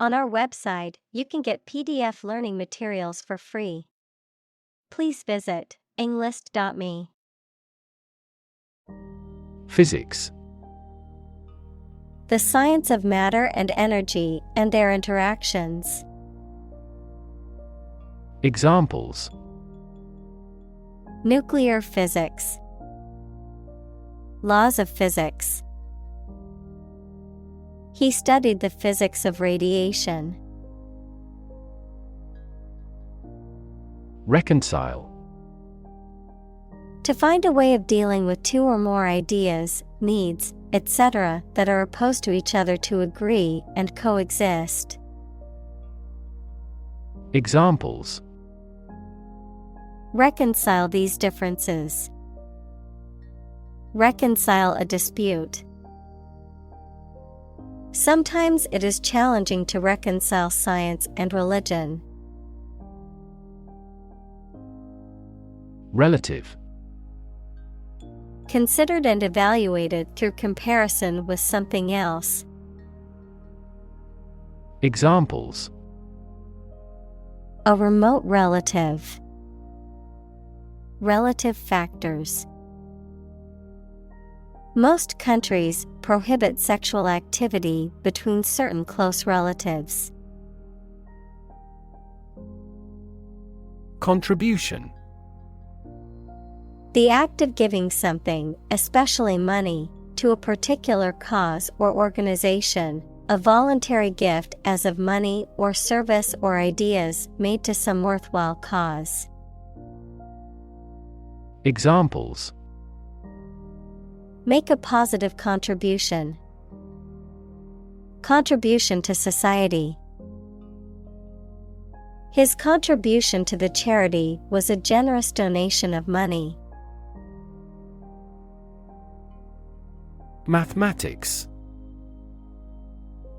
On our website, you can get PDF learning materials for free. Please visit englist.me. Physics. The science of matter and energy and their interactions. Examples: Nuclear physics. Laws of physics. He studied the physics of radiation. Reconcile. To find a way of dealing with two or more ideas, needs, etc., that are opposed to each other to agree and coexist. Examples: Reconcile these differences. Reconcile a dispute. Sometimes it is challenging to reconcile science and religion. Relative. Considered and evaluated through comparison with something else. Examples: A remote relative. Relative factors. Most countries prohibit sexual activity between certain close relatives. Contribution. The act of giving something, especially money, to a particular cause or organization, a voluntary gift as of money or service or ideas made to some worthwhile cause. Examples: Make a positive contribution. Contribution to society. His contribution to the charity was a generous donation of money. Mathematics.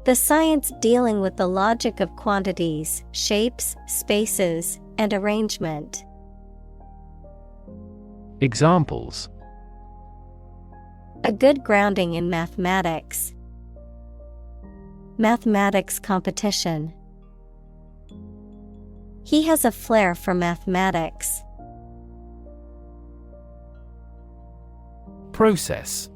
The science dealing with the logic of quantities, shapes, spaces, and arrangement. Examples: A good grounding in mathematics. Mathematics competition. He has a flair for mathematics. Process.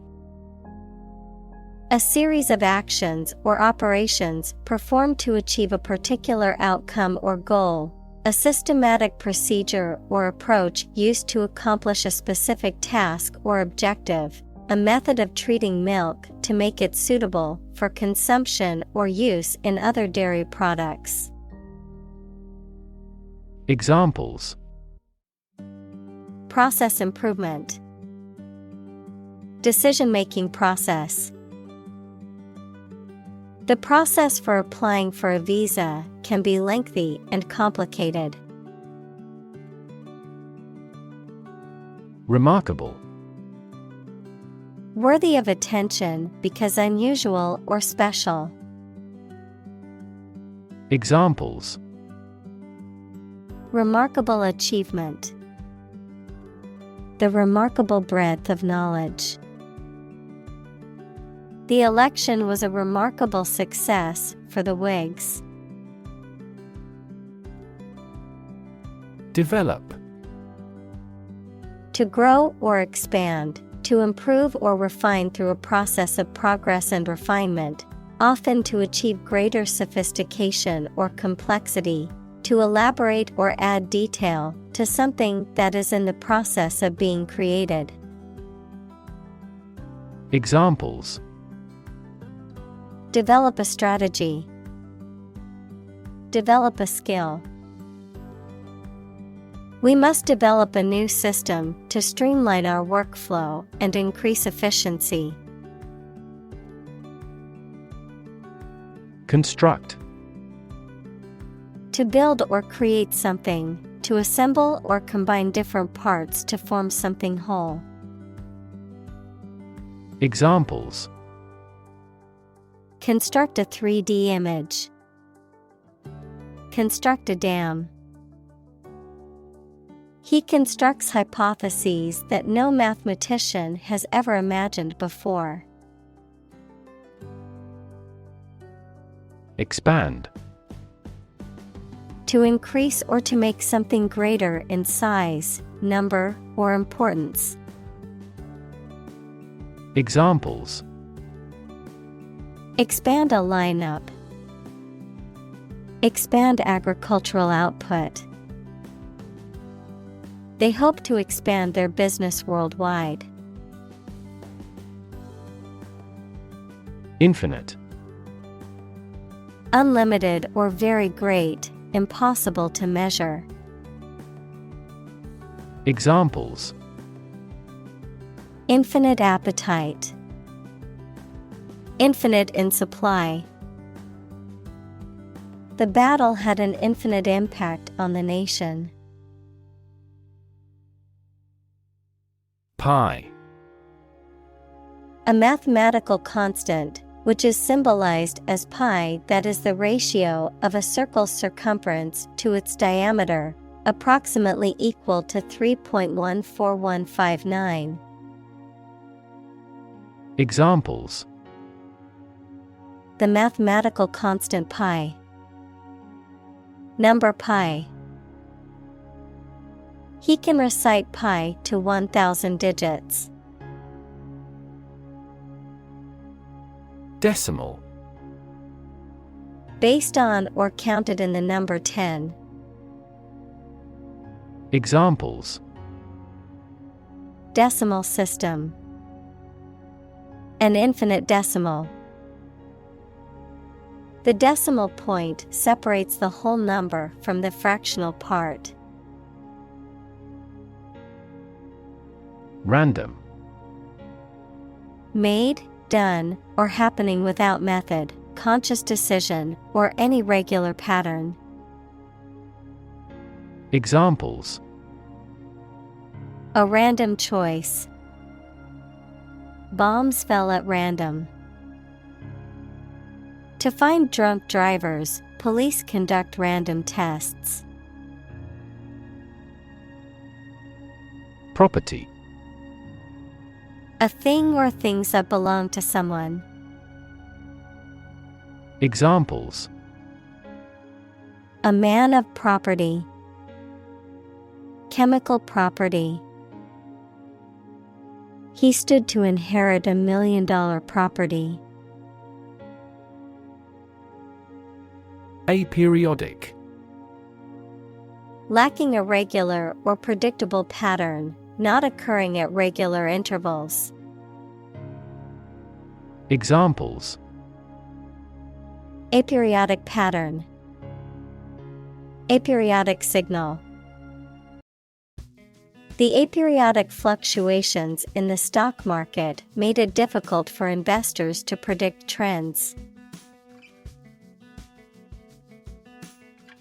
A series of actions or operations performed to achieve a particular outcome or goal. A systematic procedure or approach used to accomplish a specific task or objective. A method of treating milk to make it suitable for consumption or use in other dairy products. Examples: Process improvement. Decision-making process. The process for applying for a visa can be lengthy and complicated. Remarkable. Worthy of attention because unusual or special. Examples: Remarkable achievement. The remarkable breadth of knowledge. The election was a remarkable success for the Whigs. Develop. To grow or expand, to improve or refine through a process of progress and refinement, often to achieve greater sophistication or complexity, to elaborate or add detail to something that is in the process of being created. Examples: Develop a strategy. Develop a skill. We must develop a new system to streamline our workflow and increase efficiency. Construct. To build or create something, to assemble or combine different parts to form something whole. Examples: Construct a 3D image. Construct a dam. He constructs hypotheses that no mathematician has ever imagined before. Expand. To increase or to make something greater in size, number, or importance. Examples: Expand a lineup. Expand agricultural output. They hope to expand their business worldwide. Infinite. Unlimited or very great, impossible to measure. Examples: Infinite appetite. Infinite in supply. The battle had an infinite impact on the nation. Pi. A mathematical constant, which is symbolized as pi, that is the ratio of a circle's circumference to its diameter, approximately equal to 3.14159. Examples: The mathematical constant pi. Number pi. He can recite pi to 1,000 digits. Decimal. Based on or counted in the number 10. Examples: Decimal system. An infinite decimal. The decimal point separates the whole number from the fractional part. Random. Made, done, or happening without method, conscious decision, or any regular pattern. Examples: A random choice. Bombs fell at random. To find drunk drivers, police conduct random tests. Property. A thing or things that belong to someone. Examples: A man of property. Chemical property. He stood to inherit $1 million property. Aperiodic. Lacking a regular or predictable pattern, not occurring at regular intervals. Examples: Aperiodic pattern. Aperiodic signal. The aperiodic fluctuations in the stock market made it difficult for investors to predict trends.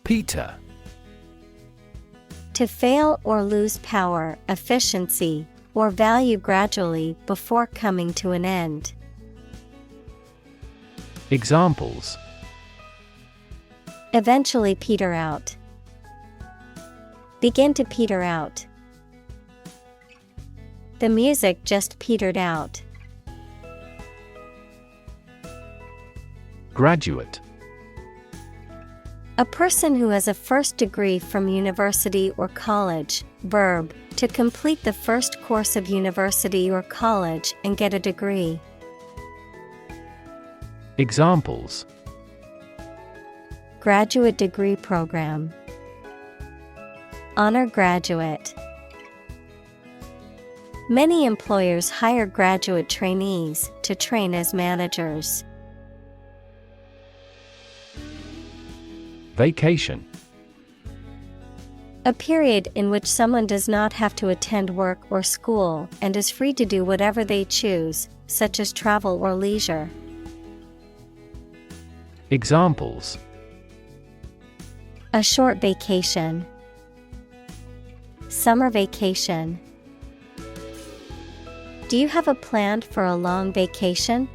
Peter. To fail or lose power, efficiency, or value gradually before coming to an end. Examples: Eventually peter out. Begin to peter out. The music just petered out. Graduate. A person who has a first degree from university or college. Verb, to complete the first course of university or college and get a degree. Examples: Graduate degree program. Honor graduate. Many employers hire graduate trainees to train as managers. Vacation. A period in which someone does not have to attend work or school and is free to do whatever they choose, such as travel or leisure. Examples: A short vacation. Summer vacation. Do you have a plan for a long vacation?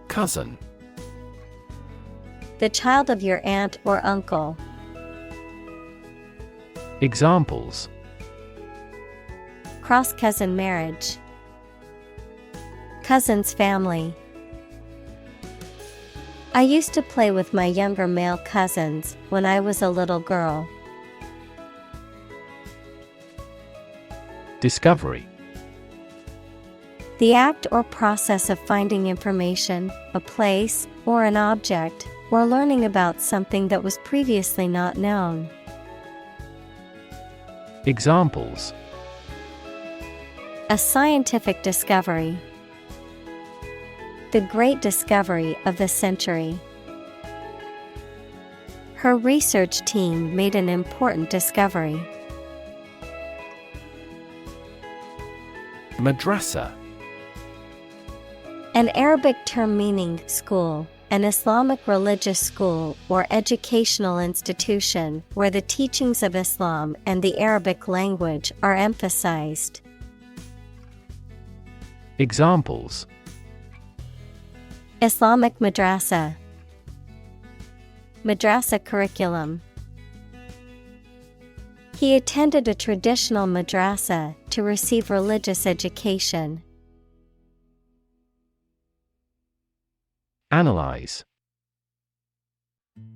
Cousin. The child of your aunt or uncle. Examples: Cross-cousin marriage. Cousin's family. I used to play with my younger male cousins when I was a little girl. Discovery. The act or process of finding information, a place, or an object, or learning about something that was previously not known. Examples: A scientific discovery. The great discovery of the century. Her research team made an important discovery. Madrasa. An Arabic term meaning school, an Islamic religious school or educational institution where the teachings of Islam and the Arabic language are emphasized. Examples: Islamic madrasa. Madrasa curriculum. He attended a traditional madrasa to receive religious education. Analyze.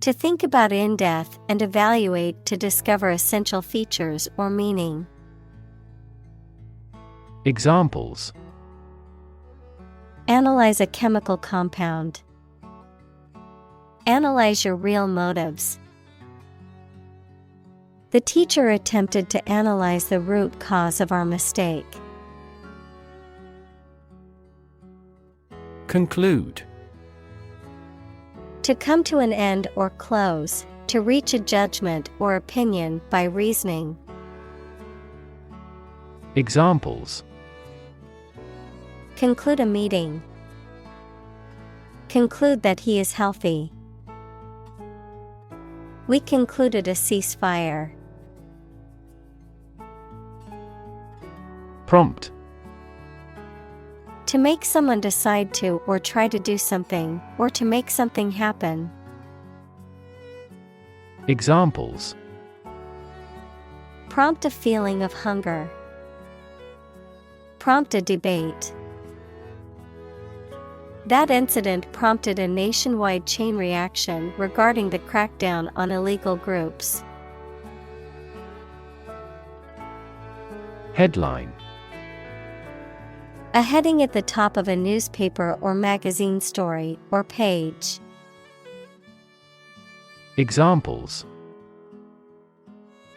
To think about in depth and evaluate to discover essential features or meaning. Examples: Analyze a chemical compound. Analyze your real motives. The teacher attempted to analyze the root cause of our mistake. Conclude. To come to an end or close, to reach a judgment or opinion by reasoning. Examples: Conclude a meeting. Conclude that he is healthy. We concluded a ceasefire. Prompt. To make someone decide to or try to do something, or to make something happen. Examples: Prompt a feeling of hunger. Prompt a debate. That incident prompted a nationwide chain reaction regarding the crackdown on illegal groups. Headline. A heading at the top of a newspaper or magazine story or page. Examples: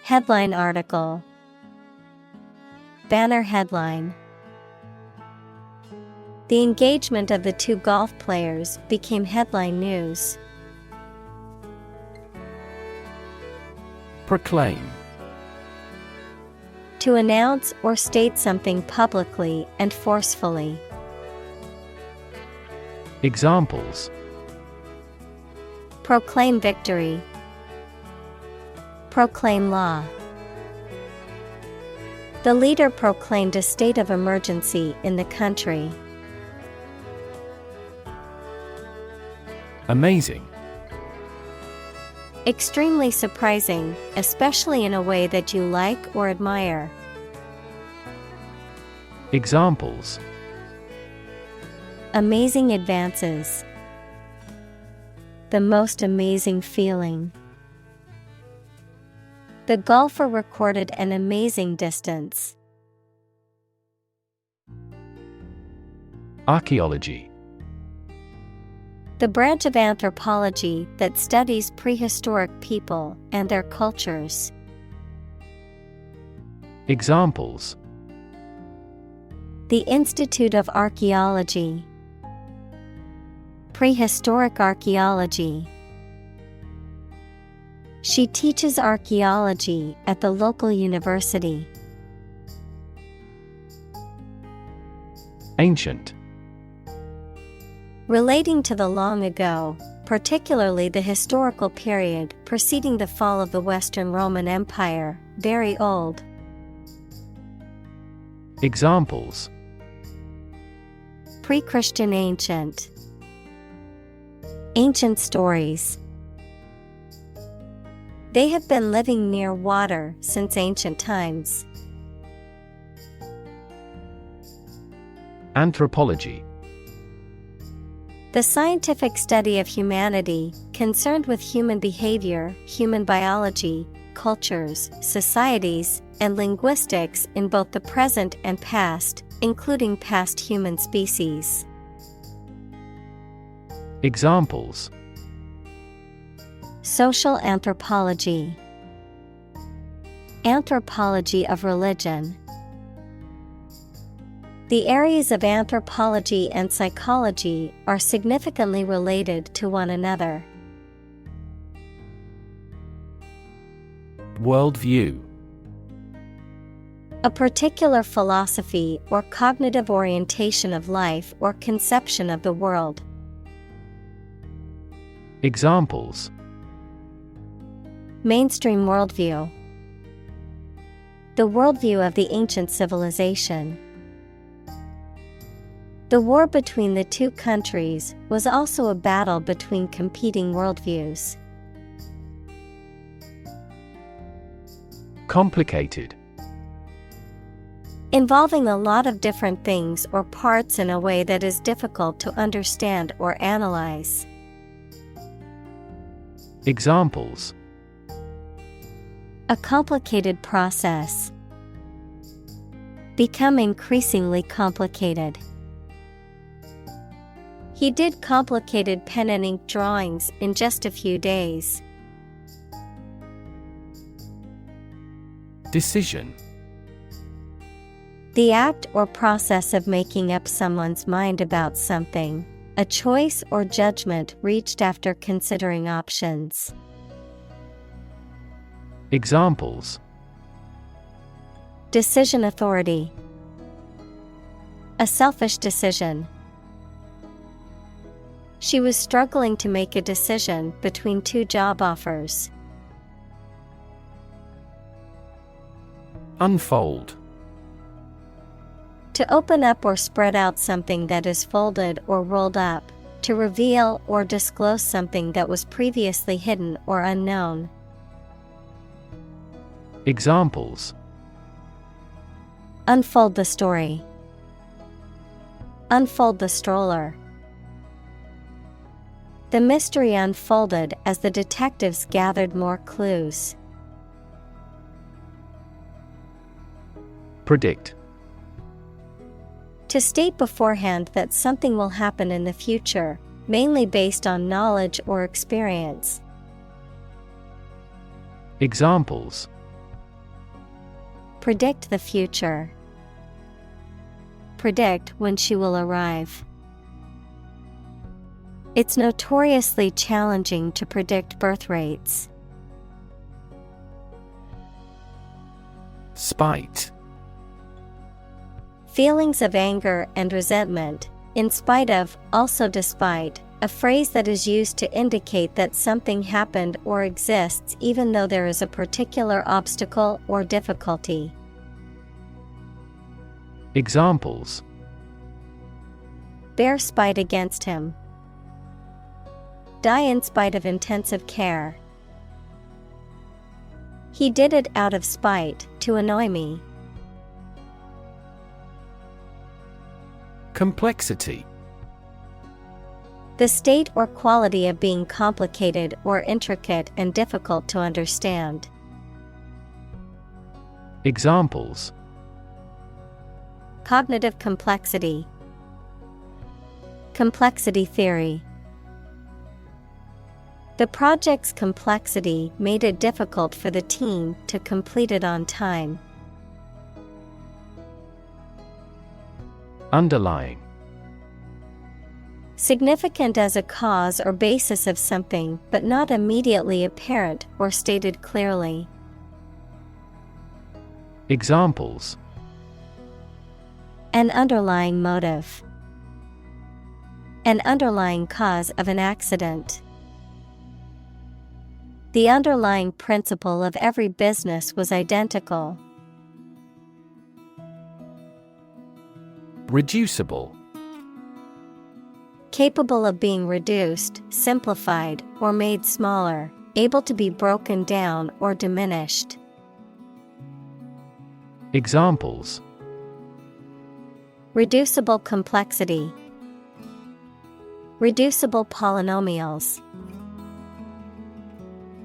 Headline article. Banner headline. The engagement of the two golf players became headline news. Proclaim. To announce or state something publicly and forcefully. Examples: Proclaim victory. Proclaim law. The leader proclaimed a state of emergency in the country. Amazing. Extremely surprising, especially in a way that you like or admire. Examples: Amazing advances. The most amazing feeling. The golfer recorded an amazing distance. Archaeology. The branch of anthropology that studies prehistoric people and their cultures. Examples: The Institute of Archaeology. Prehistoric archaeology. She teaches archaeology at the local university. Ancient. Relating to the long ago, particularly the historical period preceding the fall of the Western Roman Empire, very old. Examples: Pre-Christian ancient. Ancient stories. They have been living near water since ancient times. The scientific study of humanity, concerned with human behavior, human biology, cultures, societies, and linguistics in both the present and past, including past human species. Examples: Social anthropology, anthropology of religion. The areas of anthropology and psychology are significantly related to one another. Worldview. A particular philosophy or cognitive orientation of life or conception of the world. Examples: Mainstream worldview. The worldview of the ancient civilization. The war between the two countries was also a battle between competing worldviews. Complicated. Involving a lot of different things or parts in a way that is difficult to understand or analyze. Examples: A complicated process. Become increasingly complicated. He did complicated pen and ink drawings in just a few days. Decision. The act or process of making up someone's mind about something, a choice or judgment reached after considering options. Examples: Decision authority. A selfish decision. She was struggling to make a decision between two job offers. Unfold. To open up or spread out something that is folded or rolled up, to reveal or disclose something that was previously hidden or unknown. Examples: Unfold the story. Unfold the stroller. The mystery unfolded as the detectives gathered more clues. Predict. To state beforehand that something will happen in the future, mainly based on knowledge or experience. Examples: Predict the future. Predict when she will arrive. It's notoriously challenging to predict birth rates. Spite. Feelings of anger and resentment, in spite of, also despite, a phrase that is used to indicate that something happened or exists even though there is a particular obstacle or difficulty. Examples: Bear spite against him. Die in spite of intensive care. He did it out of spite, to annoy me. Complexity. The state or quality of being complicated or intricate and difficult to understand. Examples: Cognitive complexity. Complexity theory. The project's complexity made it difficult for the team to complete it on time. Underlying. Significant as a cause or basis of something, but not immediately apparent or stated clearly. Examples: An underlying motive. An underlying cause of an accident. The underlying principle of every business was identical. Reducible. Capable of being reduced, simplified, or made smaller, able to be broken down or diminished. Examples: Reducible complexity. Reducible polynomials.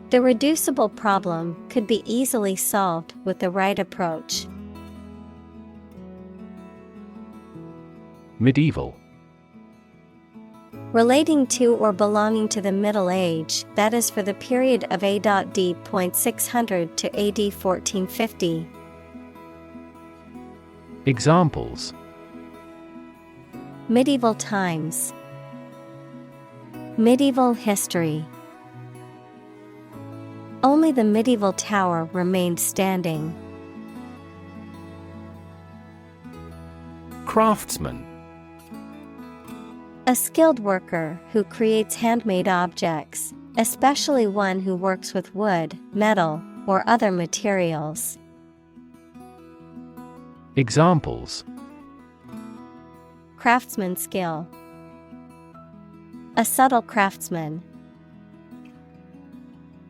The reducible problem could be easily solved with the right approach. Medieval. Relating to or belonging to the Middle Age, that is for the period of A.D. 600 to AD 1450. Examples: Medieval times. Medieval history. Only the medieval tower remained standing. Craftsman. A skilled worker who creates handmade objects, especially one who works with wood, metal, or other materials. Examples: Craftsman skill. A subtle craftsman.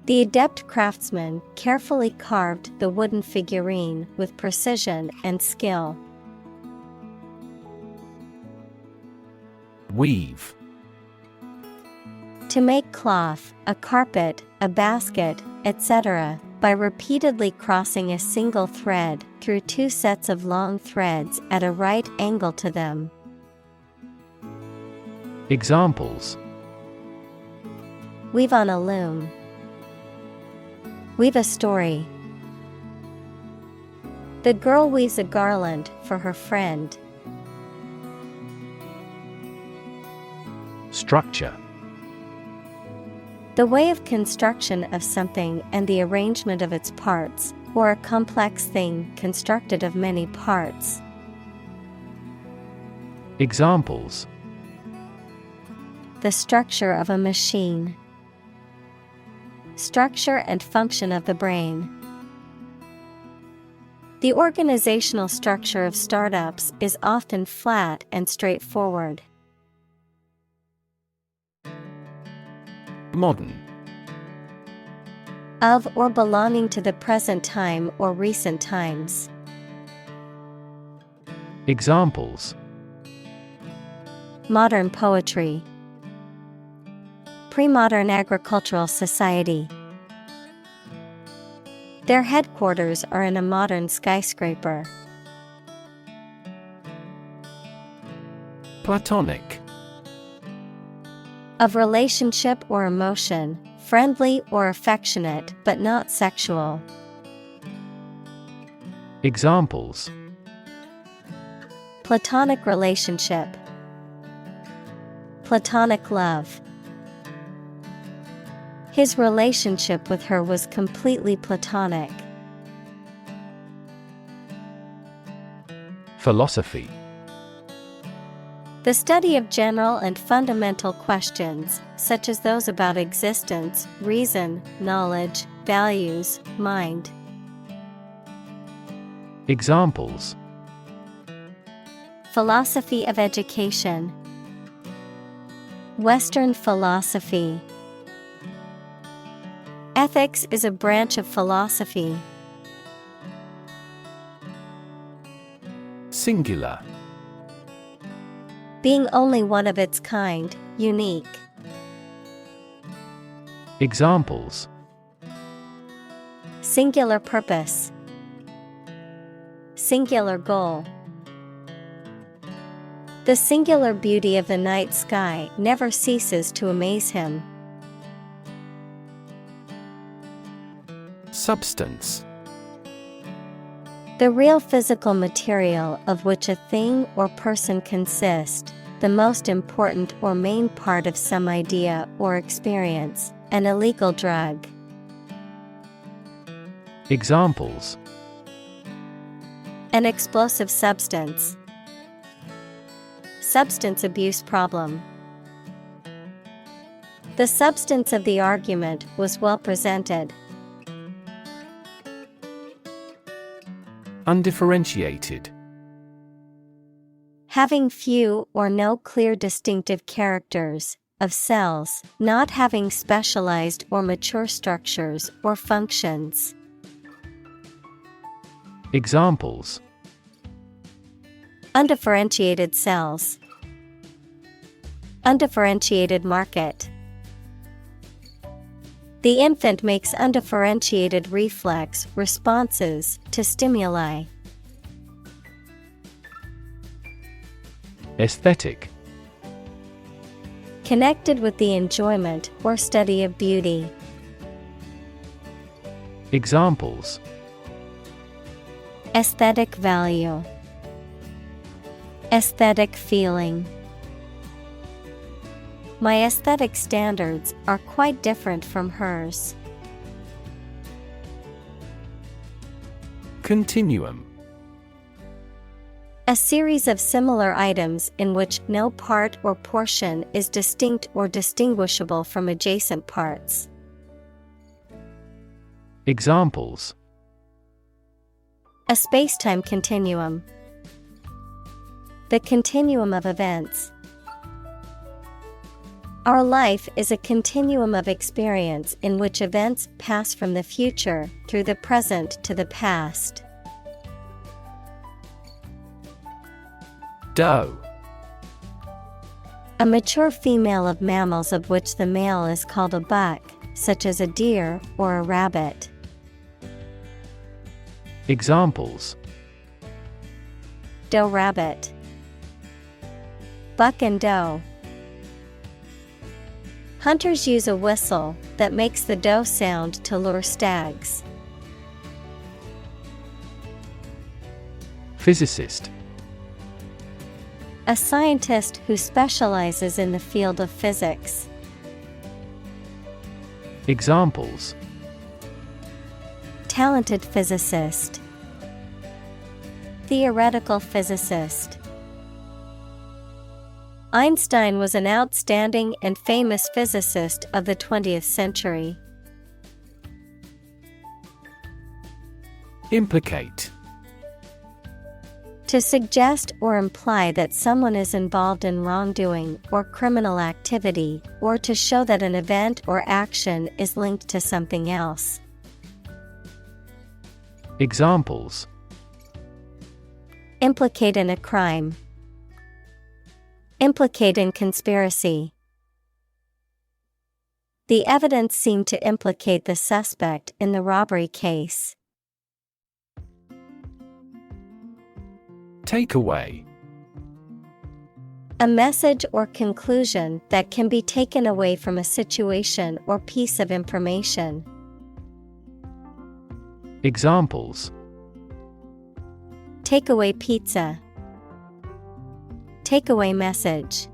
The adept craftsman carefully carved the wooden figurine with precision and skill. Weave. To make cloth, a carpet, a basket, etc., by repeatedly crossing a single thread through two sets of long threads at a right angle to them. Examples: Weave on a loom. Weave a story. The girl weaves a garland for her friend. Structure. The way of construction of something and the arrangement of its parts, or a complex thing constructed of many parts. Examples: The structure of a machine. Structure and function of the brain. The organizational structure of startups is often flat and straightforward. Modern. Of or belonging to the present time or recent times. Examples: Modern poetry. Pre-modern agricultural society. Their headquarters are in a modern skyscraper. Platonic. Of relationship or emotion, friendly or affectionate but not sexual. Examples: Platonic relationship. Platonic love. His relationship with her was completely platonic. Philosophy. The study of general and fundamental questions, such as those about existence, reason, knowledge, values, mind. Examples: Philosophy of education. Western philosophy. Ethics is a branch of philosophy. Singular. Being only one of its kind, unique. Examples: Singular purpose. Singular goal. The singular beauty of the night sky never ceases to amaze him. Substance. The real physical material of which a thing or person consists, the most important or main part of some idea or experience, an illegal drug. Examples: An explosive substance. Substance abuse problem. The substance of the argument was well presented. Undifferentiated. Having few or no clear distinctive characters, of cells, not having specialized or mature structures or functions. Examples: Undifferentiated cells. Undifferentiated market. The infant makes undifferentiated reflex responses to stimuli. Aesthetic. Connected with the enjoyment or study of beauty. Examples: Aesthetic value. Aesthetic feeling. My aesthetic standards are quite different from hers. Continuum. A series of similar items in which no part or portion is distinct or distinguishable from adjacent parts. Examples: A space-time continuum. The continuum of events. Our life is a continuum of experience in which events pass from the future through the present to the past. Doe. A mature female of mammals of which the male is called a buck, such as a deer or a rabbit. Examples: Doe rabbit. Buck and doe. Hunters use a whistle that makes the doe sound to lure stags. Physicist. A scientist who specializes in the field of physics. Examples: Talented physicist. Theoretical physicist. Einstein was an outstanding and famous physicist of the 20th century. Implicate. To suggest or imply that someone is involved in wrongdoing or criminal activity, or to show that an event or action is linked to something else. Examples: Implicate in a crime. Implicate in conspiracy. The evidence seemed to implicate the suspect in the robbery case. Takeaway. A message or conclusion that can be taken away from a situation or piece of information. Examples: Takeaway pizza. Takeaway message.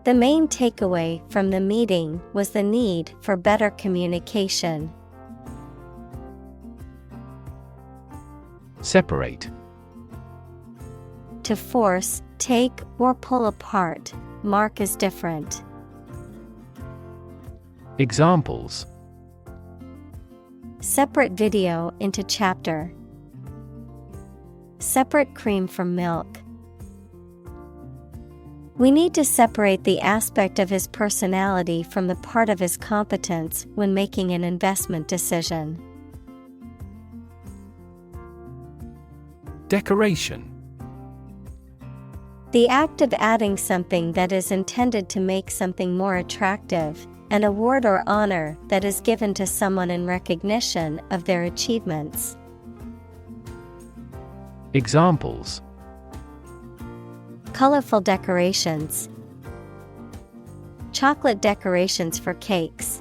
The main takeaway from the meeting was the need for better communication. Separate. To force, take, or pull apart, mark as different. Examples: Separate video into chapter. Separate cream from milk. We need to separate the aspect of his personality from the part of his competence when making an investment decision. Decoration. The act of adding something that is intended to make something more attractive, an award or honor that is given to someone in recognition of their achievements. Examples: Colorful decorations. Chocolate decorations for cakes.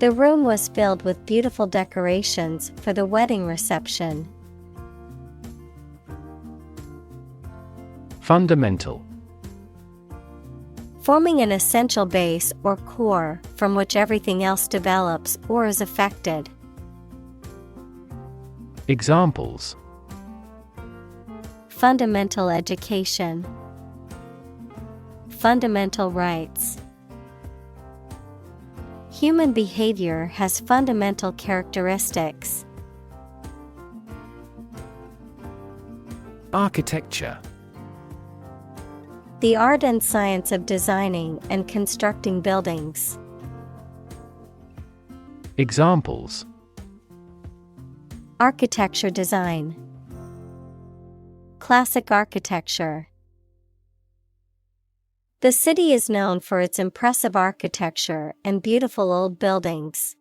The room was filled with beautiful decorations for the wedding reception. Fundamental. Forming an essential base or core from which everything else develops or is affected. Examples: Fundamental education. Fundamental rights. Human behavior has fundamental characteristics. Architecture. The art and science of designing and constructing buildings. Examples: Architecture design. Classic architecture. The city is known for its impressive architecture and beautiful old buildings.